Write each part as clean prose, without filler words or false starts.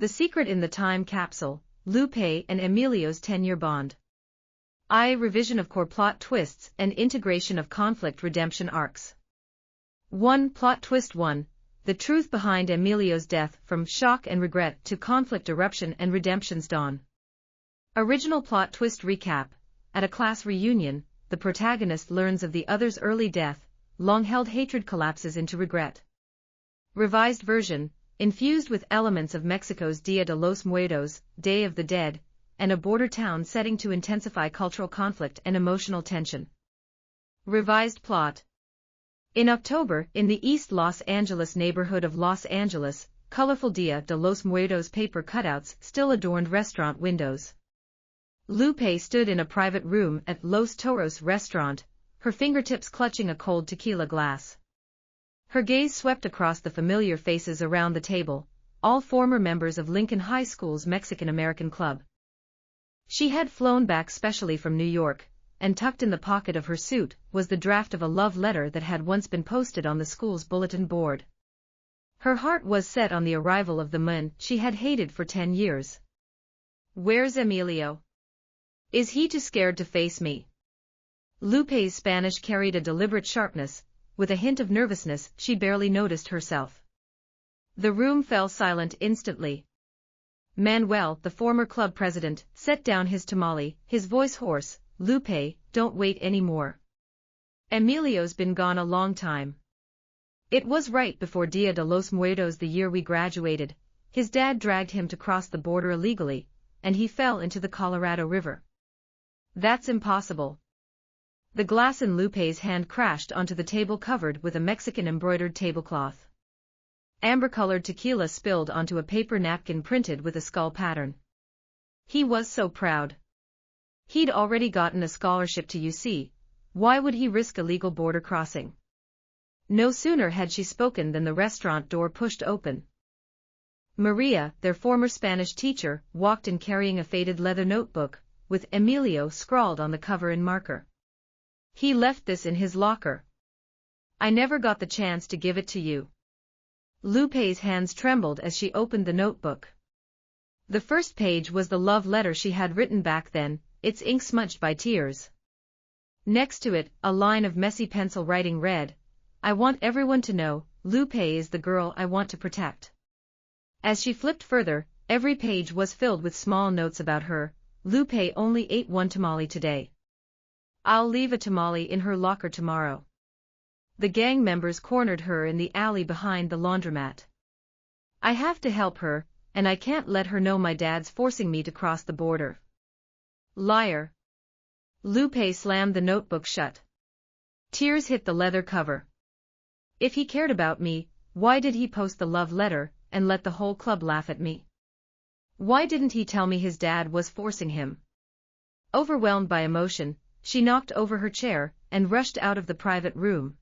The Secret in the Time Capsule, Lupe and Emilio's 10-year bond. Revision of core plot twists and integration of conflict redemption arcs. 1. Plot twist 1. The truth behind Emilio's death, from shock and regret to conflict eruption and redemption's dawn. Original plot twist recap. At a class reunion, the protagonist learns of the other's early death, long-held hatred collapses into regret. Revised version, infused with elements of Mexico's Dia de los Muertos, Day of the Dead, and a border town setting to intensify cultural conflict and emotional tension. Revised plot. In October, in the East Los Angeles neighborhood of Los Angeles, colorful Dia de los Muertos paper cutouts still adorned restaurant windows. Lupe stood in a private room at Los Toros restaurant, her fingertips clutching a cold tequila glass. Her gaze swept across the familiar faces around the table, all former members of Lincoln High School's Mexican-American Club. She had flown back specially from New York, and tucked in the pocket of her suit was the draft of a love letter that had once been posted on the school's bulletin board. Her heart was set on the arrival of the man she had hated for 10 years. "Where's Emilio? Is he too scared to face me?" Lupe's Spanish carried a deliberate sharpness, with a hint of nervousness she barely noticed herself. The room fell silent instantly. Manuel, the former club president, set down his tamale, his voice hoarse. "Lupe, don't wait anymore. Emilio's been gone a long time. It was right before Dia de los Muertos the year we graduated. His dad dragged him to cross the border illegally, and he fell into the Colorado River." "That's impossible." The glass in Lupe's hand crashed onto the table covered with a Mexican-embroidered tablecloth. Amber-colored tequila spilled onto a paper napkin printed with a skull pattern. He was so proud. He'd already gotten a scholarship to UC. Why would he risk illegal border crossing? No sooner had she spoken than the restaurant door pushed open. Maria, their former Spanish teacher, walked in carrying a faded leather notebook, with Emilio scrawled on the cover in marker. "He left this in his locker. I never got the chance to give it to you." Lupe's hands trembled as she opened the notebook. The first page was the love letter she had written back then, its ink smudged by tears. Next to it, a line of messy pencil writing read, "I want everyone to know, Lupe is the girl I want to protect." As she flipped further, every page was filled with small notes about her. "Lupe only ate one tamale today. I'll leave a tamale in her locker tomorrow." The gang members cornered her in the alley behind the laundromat. "I have to help her, and I can't let her know my dad's forcing me to cross the border." "Liar." Lupe slammed the notebook shut. Tears hit the leather cover. "If he cared about me, why did he post the love letter and let the whole club laugh at me? Why didn't he tell me his dad was forcing him?" Overwhelmed by emotion, she knocked over her chair and rushed out of the private room.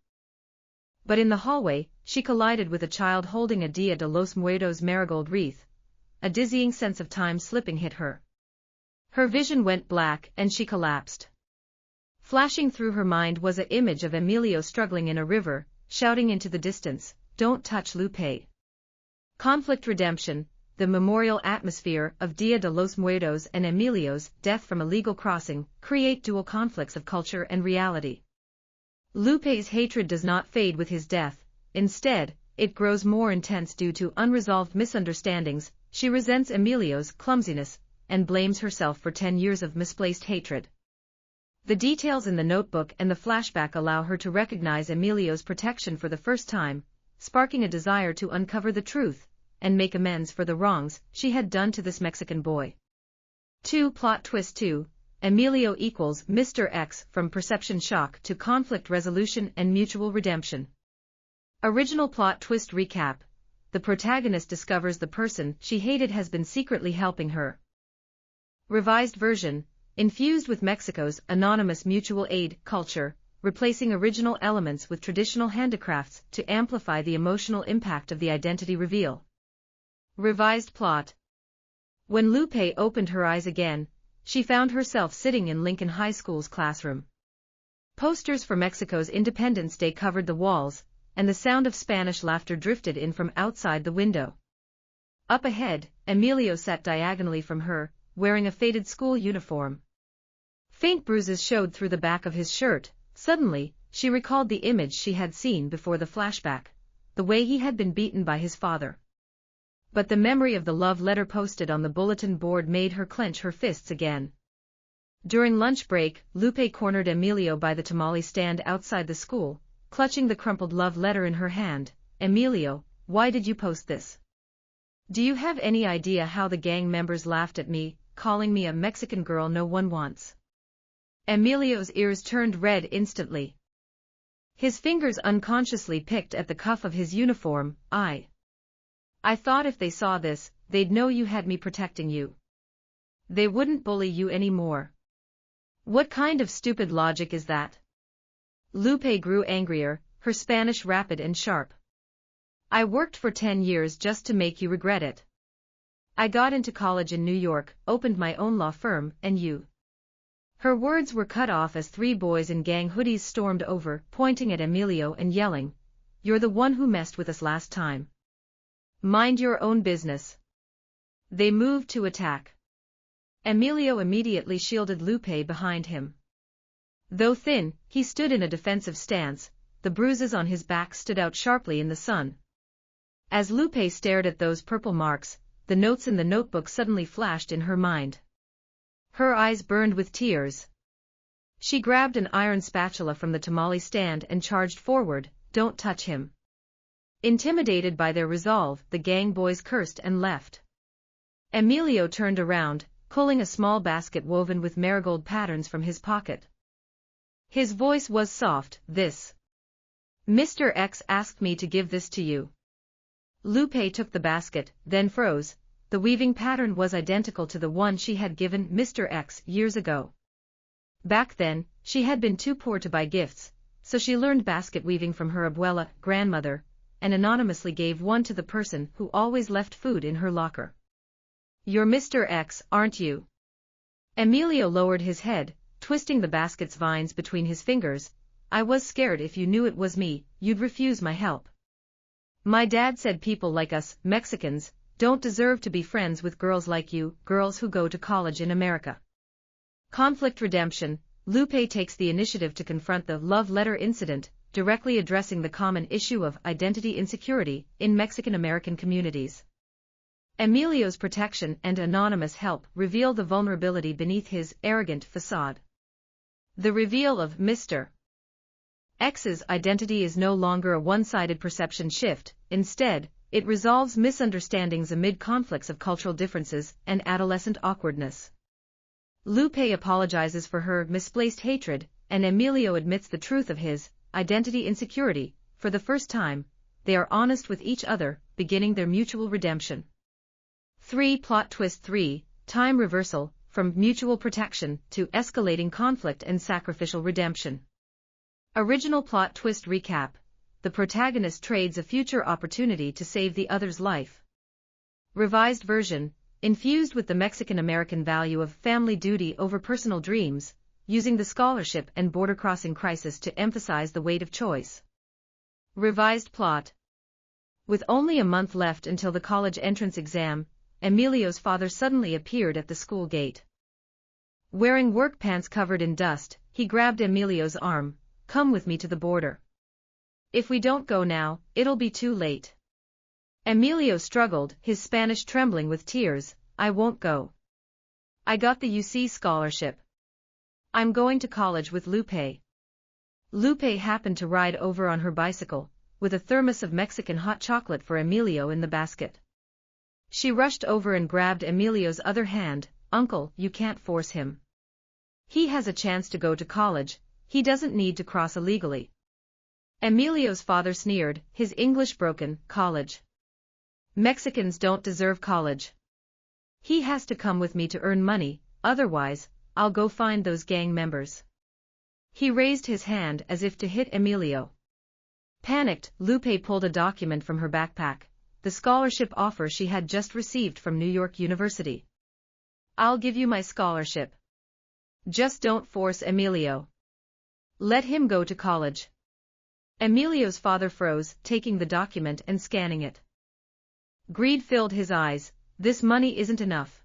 But in the hallway, she collided with a child holding a Dia de los Muertos marigold wreath. A dizzying sense of time slipping hit her. Her vision went black and she collapsed. Flashing through her mind was an image of Emilio struggling in a river, shouting into the distance, "Don't touch Lupe." Conflict redemption, the memorial atmosphere of Dia de los Muertos and Emilio's death from illegal crossing, create dual conflicts of culture and reality. Lupe's hatred does not fade with his death, instead, it grows more intense due to unresolved misunderstandings. She resents Emilio's clumsiness, and blames herself for 10 years of misplaced hatred. The details in the notebook and the flashback allow her to recognize Emilio's protection for the first time, sparking a desire to uncover the truth, and make amends for the wrongs she had done to this Mexican boy. 2. Plot twist 2. Emilio equals Mr. X, from perception shock to conflict resolution and mutual redemption. Original plot twist recap. The protagonist discovers the person she hated has been secretly helping her. Revised version, infused with Mexico's anonymous mutual aid culture, replacing original elements with traditional handicrafts to amplify the emotional impact of the identity reveal. Revised plot. When Lupe opened her eyes again, she found herself sitting in Lincoln High School's classroom. Posters for Mexico's Independence Day covered the walls, and the sound of Spanish laughter drifted in from outside the window. Up ahead, Emilio sat diagonally from her, wearing a faded school uniform. Faint bruises showed through the back of his shirt. Suddenly, she recalled the image she had seen before the flashback, the way he had been beaten by his father. But the memory of the love letter posted on the bulletin board made her clench her fists again. During lunch break, Lupe cornered Emilio by the tamale stand outside the school, clutching the crumpled love letter in her hand. "Emilio, why did you post this? Do you have any idea how the gang members laughed at me, calling me a Mexican girl no one wants?" Emilio's ears turned red instantly. His fingers unconsciously picked at the cuff of his uniform. I thought if they saw this, they'd know you had me protecting you. They wouldn't bully you anymore." "What kind of stupid logic is that?" Lupe grew angrier, her Spanish rapid and sharp. "I worked for 10 years just to make you regret it. I got into college in New York, opened my own law firm, and you—" Her words were cut off as 3 boys in gang hoodies stormed over, pointing at Emilio and yelling, "You're the one who messed with us last time. Mind your own business." They moved to attack. Emilio immediately shielded Lupe behind him. Though thin, he stood in a defensive stance. The bruises on his back stood out sharply in the sun. As Lupe stared at those purple marks, the notes in the notebook suddenly flashed in her mind. Her eyes burned with tears. She grabbed an iron spatula from the tamale stand and charged forward. "Don't touch him." Intimidated by their resolve, the gang boys cursed and left. Emilio turned around, pulling a small basket woven with marigold patterns from his pocket. His voice was soft. "This. Mr. X asked me to give this to you." Lupe took the basket, then froze. The weaving pattern was identical to the one she had given Mr. X years ago. Back then, she had been too poor to buy gifts, so she learned basket weaving from her abuela, grandmother, and anonymously gave one to the person who always left food in her locker. "You're Mr. X, aren't you?" Emilio lowered his head, twisting the basket's vines between his fingers. "I was scared if you knew it was me, you'd refuse my help. My dad said people like us, Mexicans, don't deserve to be friends with girls like you, girls who go to college in America." Conflict redemption. Lupe takes the initiative to confront the love letter incident, directly addressing the common issue of identity insecurity in Mexican-American communities. Emilio's protection and anonymous help reveal the vulnerability beneath his arrogant facade. The reveal of Mr. X's identity is no longer a one-sided perception shift. Instead, it resolves misunderstandings amid conflicts of cultural differences and adolescent awkwardness. Lupe apologizes for her misplaced hatred, and Emilio admits the truth of his identity insecurity. For the first time, they are honest with each other, beginning their mutual redemption. 3. Plot twist 3. Time reversal, from mutual protection to escalating conflict and sacrificial redemption. Original plot twist recap. The protagonist trades a future opportunity to save the other's life. Revised version, infused with the Mexican-American value of family duty over personal dreams, using the scholarship and border-crossing crisis to emphasize the weight of choice. Revised plot. With only a month left until the college entrance exam, Emilio's father suddenly appeared at the school gate. Wearing work pants covered in dust, he grabbed Emilio's arm. "Come with me to the border. If we don't go now, it'll be too late." Emilio struggled, his Spanish trembling with tears. "I won't go. I got the UC scholarship. I'm going to college with Lupe." Lupe happened to ride over on her bicycle, with a thermos of Mexican hot chocolate for Emilio in the basket. She rushed over and grabbed Emilio's other hand. "Uncle, you can't force him. He has a chance to go to college, he doesn't need to cross illegally." Emilio's father sneered, his English broken. "College? Mexicans don't deserve college. He has to come with me to earn money, otherwise, I'll go find those gang members." He raised his hand as if to hit Emilio. Panicked, Lupe pulled a document from her backpack, the scholarship offer she had just received from New York University. "I'll give you my scholarship. Just don't force Emilio. Let him go to college." Emilio's father froze, taking the document and scanning it. Greed filled his eyes. This money isn't enough.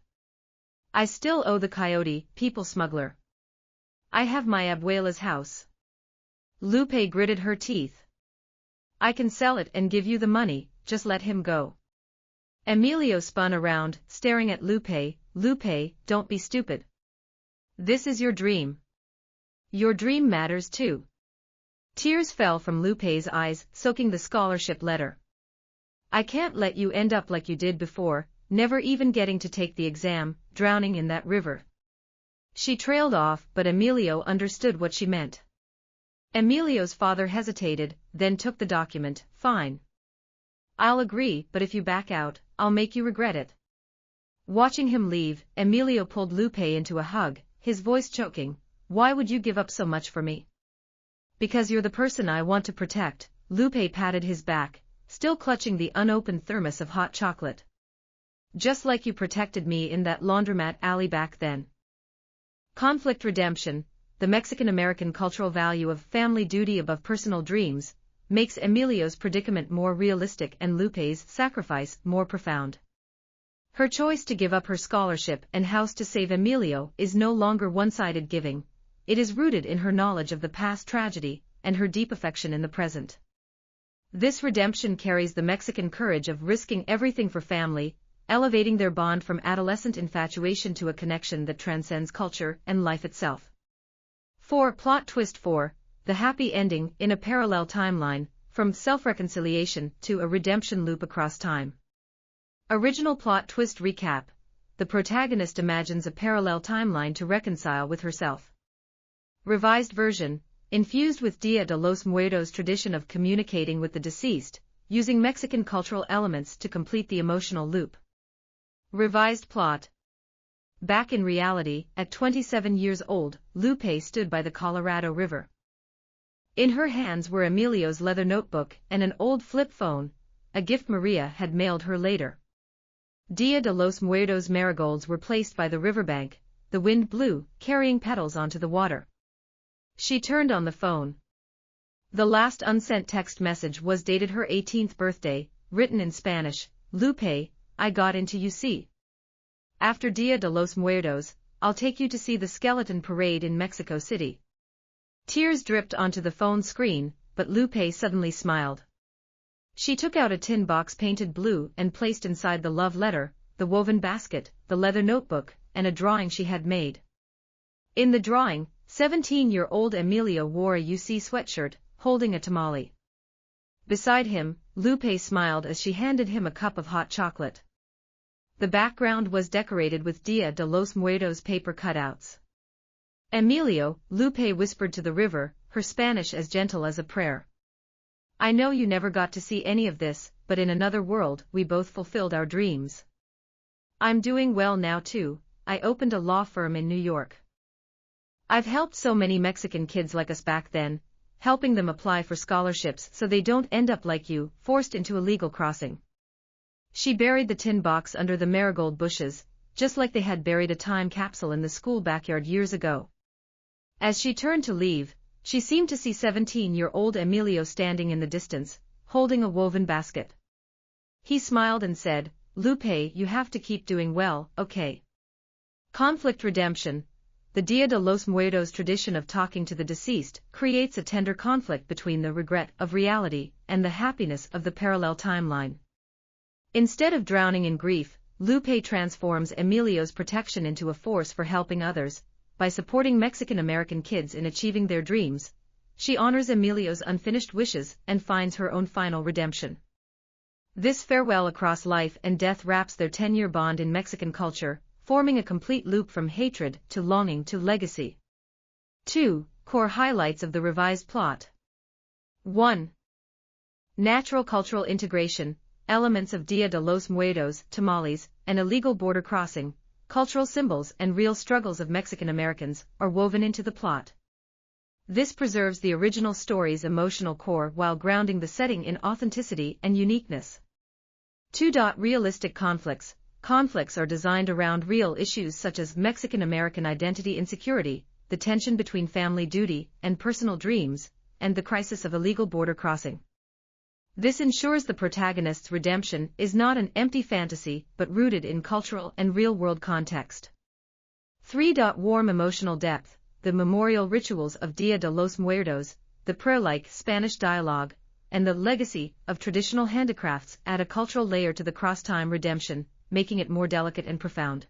I still owe the coyote, people smuggler. I have my abuela's house. Lupe gritted her teeth. I can sell it and give you the money, just let him go. Emilio spun around, staring at Lupe. Lupe, don't be stupid. This is your dream. Your dream matters too. Tears fell from Lupe's eyes, soaking the scholarship letter. I can't let you end up like you did before, never even getting to take the exam, drowning in that river. She trailed off, but Emilio understood what she meant. Emilio's father hesitated, then took the document. Fine. I'll agree, but if you back out, I'll make you regret it. Watching him leave, Emilio pulled Lupe into a hug, his voice choking. Why would you give up so much for me? Because you're the person I want to protect. Lupe patted his back, still clutching the unopened thermos of hot chocolate. Just like you protected me in that laundromat alley back then. Conflict redemption, the Mexican-American cultural value of family duty above personal dreams, makes Emilio's predicament more realistic and Lupe's sacrifice more profound. Her choice to give up her scholarship and house to save Emilio is no longer one-sided giving, it is rooted in her knowledge of the past tragedy and her deep affection in the present. This redemption carries the Mexican courage of risking everything for family, elevating their bond from adolescent infatuation to a connection that transcends culture and life itself. 4. Plot twist 4. The happy ending in a parallel timeline, from self-reconciliation to a redemption loop across time. Original plot twist recap. The protagonist imagines a parallel timeline to reconcile with herself. Revised version, infused with Dia de los Muertos tradition of communicating with the deceased, using Mexican cultural elements to complete the emotional loop. Revised plot. Back in reality, at 27 years old, Lupe stood by the Colorado River. In her hands were Emilio's leather notebook and an old flip phone, a gift Maria had mailed her later. Dia de los Muertos marigolds were placed by the riverbank, the wind blew, carrying petals onto the water. She turned on the phone. The last unsent text message was dated her 18th birthday, written in Spanish. Lupe, I got into UC. After Dia de los Muertos, I'll take you to see the skeleton parade in Mexico City. Tears dripped onto the phone screen, but Lupe suddenly smiled. She took out a tin box painted blue and placed inside the love letter, the woven basket, the leather notebook, and a drawing she had made. In the drawing, 17-year-old Emilio wore a UC sweatshirt, holding a tamale. Beside him, Lupe smiled as she handed him a cup of hot chocolate. The background was decorated with Dia de los Muertos paper cutouts. Emilio, Lupe whispered to the river, her Spanish as gentle as a prayer. I know you never got to see any of this, but in another world, we both fulfilled our dreams. I'm doing well now too, I opened a law firm in New York. I've helped so many Mexican kids like us back then, helping them apply for scholarships so they don't end up like you, forced into illegal crossing. She buried the tin box under the marigold bushes, just like they had buried a time capsule in the school backyard years ago. As she turned to leave, she seemed to see 17-year-old Emilio standing in the distance, holding a woven basket. He smiled and said, Lupe, you have to keep doing well, okay? Conflict redemption. The Dia de los Muertos tradition of talking to the deceased creates a tender conflict between the regret of reality and the happiness of the parallel timeline. Instead of drowning in grief, Lupe transforms Emilio's protection into a force for helping others. By supporting Mexican-American kids in achieving their dreams, she honors Emilio's unfinished wishes and finds her own final redemption. This farewell across life and death wraps their 10-year bond in Mexican culture, forming a complete loop from hatred to longing to legacy. 2. Core highlights of the revised plot. 1. Natural cultural integration, elements of Dia de los Muertos, tamales, and illegal border crossing, cultural symbols and real struggles of Mexican Americans, are woven into the plot. This preserves the original story's emotional core while grounding the setting in authenticity and uniqueness. 2. Realistic conflicts. Conflicts are designed around real issues such as Mexican American identity insecurity, the tension between family duty and personal dreams, and the crisis of illegal border crossing. This ensures the protagonist's redemption is not an empty fantasy but rooted in cultural and real-world context. 3. Warm emotional depth. The memorial rituals of Dia de los Muertos, the prayer-like Spanish dialogue, and the legacy of traditional handicrafts add a cultural layer to the cross-time redemption, making it more delicate and profound.